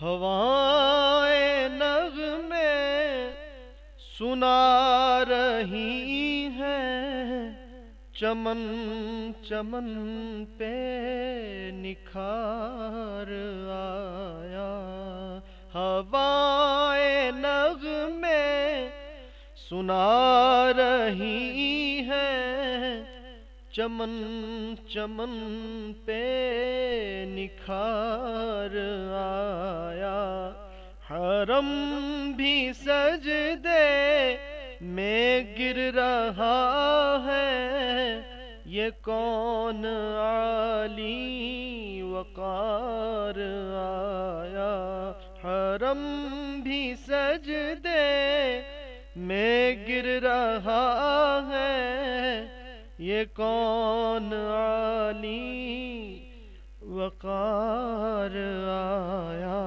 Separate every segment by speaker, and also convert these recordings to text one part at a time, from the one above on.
Speaker 1: ہوائیں نغمے سنا رہی ہیں، چمن چمن پہ نکھار آیا۔ ہوائیں نغمے سنا رہی ہیں، چمن چمن پہ نکھار آیا۔ حرم بھی سجدے میں گر رہا ہے، یہ کون عالی وقار آیا۔ حرم بھی سجدے میں گر رہا ہے، یہ کون عالی وقار آیا۔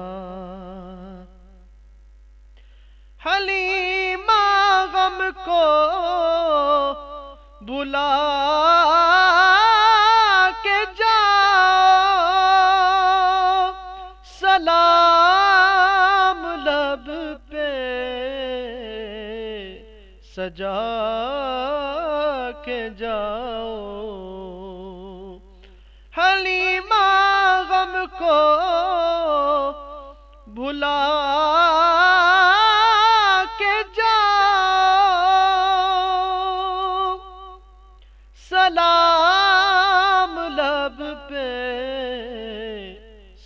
Speaker 1: حلیمہ غم کو بلا کے جاؤ، سلام لب پہ سجا کے جاؤ۔ حلیمہ غم کو بھلا کے جاؤ، سلام لب پہ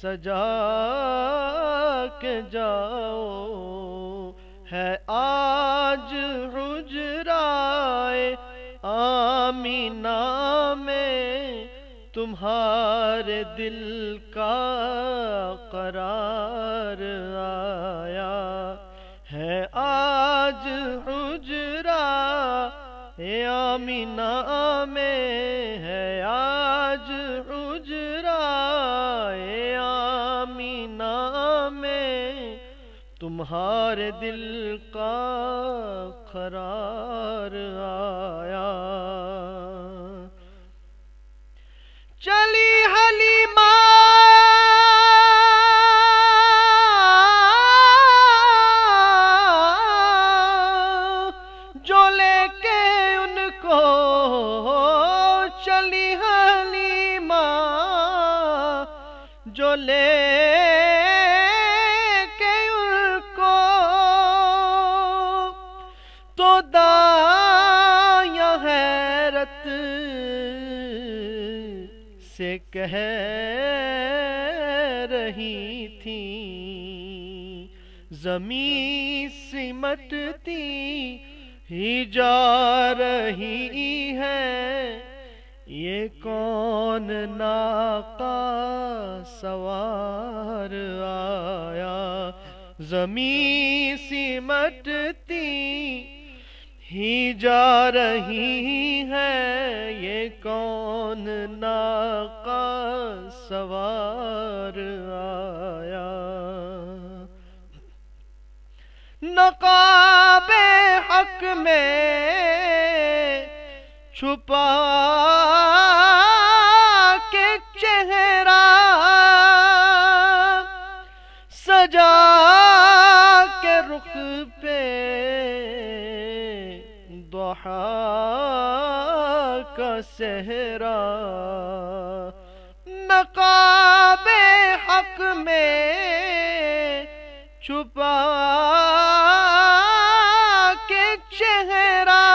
Speaker 1: سجا کے جاؤ۔ ہے آج حجرائے آمینہ میں تمہارے دل کا قرار آیا۔ ہے آج حجرہ آمینہ میں، ہے آج حجرہ آمینہ میں تمہارے دل کا قرار آیا۔ چلی حلیمہ جو لے کے ان کو، چلی حلیمہ جو لے کے ان کو، تو دایاں حیرت سے کہہ رہی تھی، زمین سمٹتی ہی جا رہی ہے، یہ کون ناقہ سوار آیا۔ زمین سمٹتی ہی جا رہی ہے، یہ کون ناقہ سوار آیا۔ نقاب حق میں چھپا کے چہرہ سجا کے رخ پہ ضحیٰ کا صحرا۔ نقاب حق میں چھپا کے چہرہ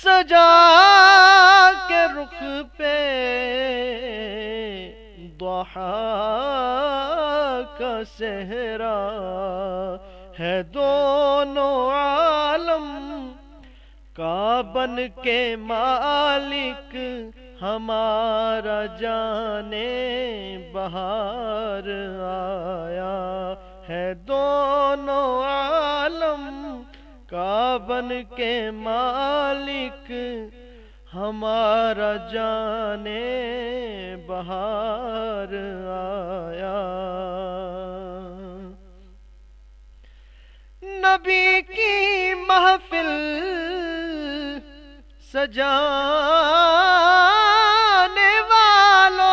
Speaker 1: سجا کے رخ پہ ضحیٰ کا صحرا ہے، دونوں عالم کا بن کے مالک ہمارا جانے بہار آیا۔ ہے دونوں عالم کا بن کے مالک ہمارا جانے بہار آیا۔ نبی کی محفل سجانے والوں،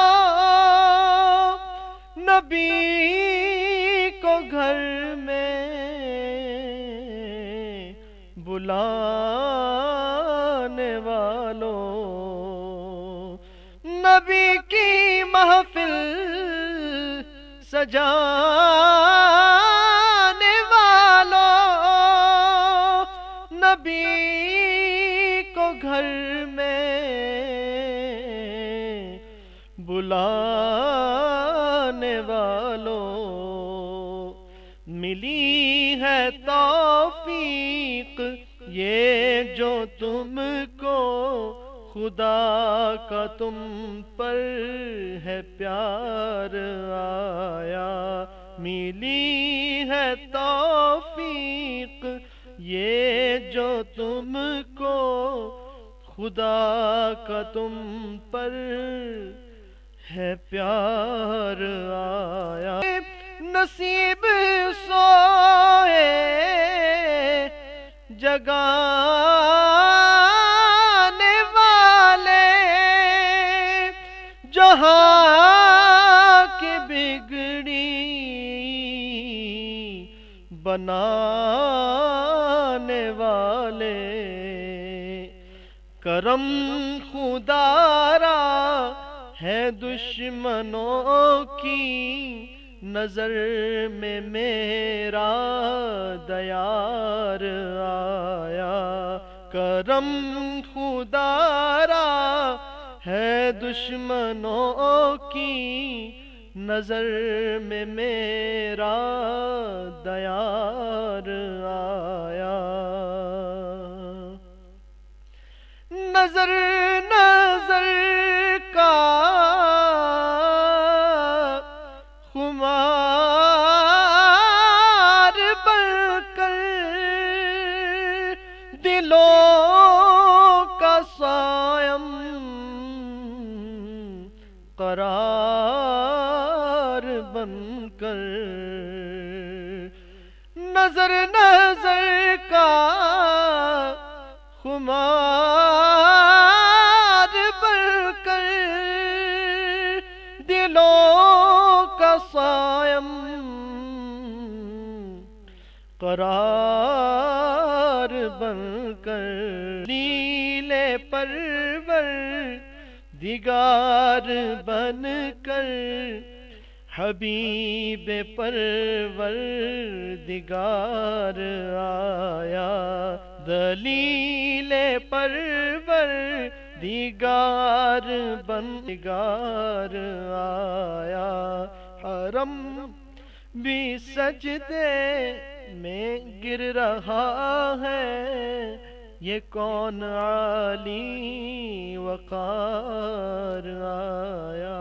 Speaker 1: نبی کی محفل سجانے والوں، نبی کو گھر میں بلانے والوں، ملی ہے توفیق یہ جو تم کو، خدا کا تم پر ہے پیار آیا، ملی ہے توفیق یہ جو تم کو، خدا کا تم پر ہے پیار آیا۔ نصیب سوئے جگانے والے، جہاں کی بگڑی بنانے والے، کرم خدا را ہے دشمنوں کی نظر میں میرا دیار آیا، کرم خدا را ہے دشمنوں کی نظر میں میرا دیار آیا۔ نظر نظر کا خمار بن کر دلوں کا صائم قرار بن کر، نظر نظر کا خمار بن کر دلوں کا صائم قرار بن کر، لیلے پرور دیگار بن کر حبیب پرور دیگار آیا، دلیل پرور دیگار بن دیگار آیا، حرم بھی سجدے میں گر رہا ہے، یہ کون عالی وقار آیا۔